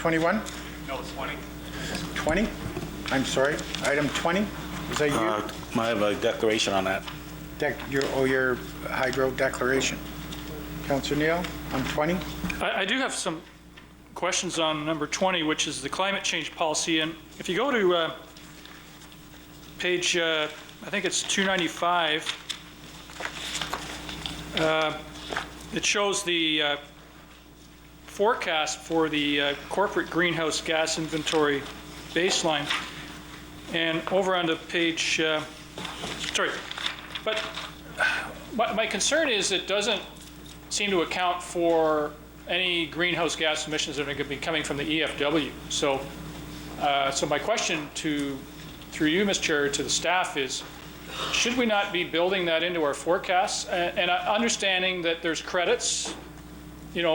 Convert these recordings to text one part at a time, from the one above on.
21? No, it's 20. 20? I'm sorry. Item 20? Is that you? I have a declaration on that. Your hydro declaration. Councillor Neal, on 20? I do have some questions on number 20, which is the climate change policy. And if you go to page, I think it's 295, it shows the forecast for the corporate greenhouse gas inventory baseline. And over on the page, but my concern is it doesn't seem to account for any greenhouse gas emissions that are going to be coming from the EFW. So, so my question through you, Mr. Chair, to the staff is, should we not be building that into our forecasts? And understanding that there's credits,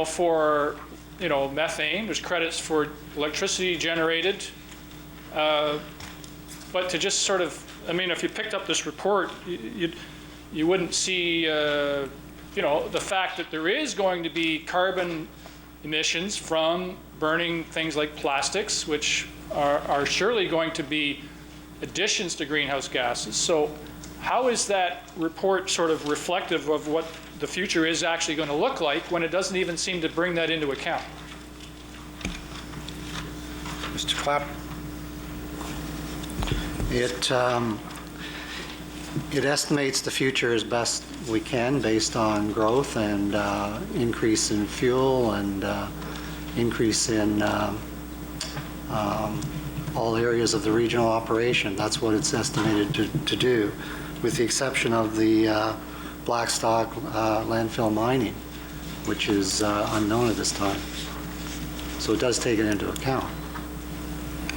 for, methane, there's credits for electricity generated, but to just sort of, if you picked up this report, you wouldn't see, the fact that there is going to be carbon emissions from burning things like plastics, which are surely going to be additions to greenhouse gases. So how is that report sort of reflective of what the future is actually going to look like when it doesn't even seem to bring that into account? Mr. Clapp? It estimates the future as best we can based on growth and increase in fuel and increase in all areas of the regional operation. That's what it's estimated to do, with the exception of the Blackstock landfill mining, which is unknown at this time. So it does take it into account.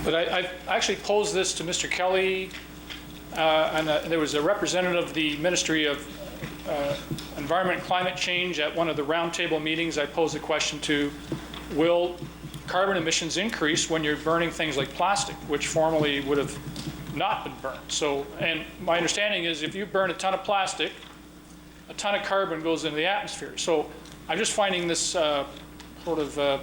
But I actually posed this to Mr. Kelly, and there was a representative of the Ministry of Environment and Climate Change at one of the roundtable meetings. I posed the question to, will carbon emissions increase when you're burning things like plastic, which formerly would have not been burned? So, and my understanding is if you burn a ton of plastic, a ton of carbon goes into the atmosphere. So I'm just finding this sort of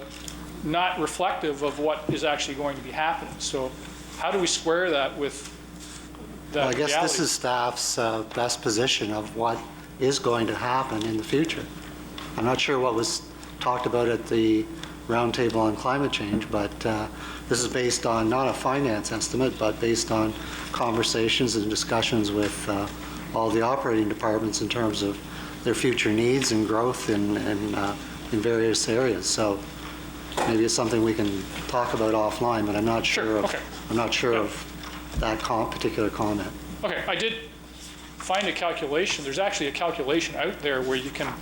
not reflective of what is actually going to be happening. So how do we square that with that Well, I guess reality? this is staff's best position of what is going to happen in the future. I'm not sure what was talked about at the roundtable on climate change, but this is based on not a finance estimate, but based on conversations and discussions with all the operating departments in terms of their future needs and growth in various areas. So maybe it's something we can talk about offline, but I'm not sure. Okay. I'm not sure of that particular comment. Okay, I did find a calculation. There's actually a calculation out there where you can.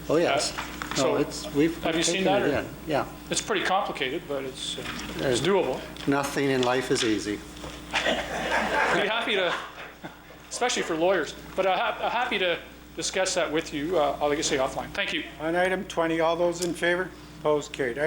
Oh yes. So have you seen that? Or? Yeah. It's pretty complicated, but it's doable. Nothing in life is easy. I'd be happy to, especially for lawyers, but I'm happy to discuss that with you, like I say, offline. Thank you. On item 20, all those in favor? Opposed? Carried.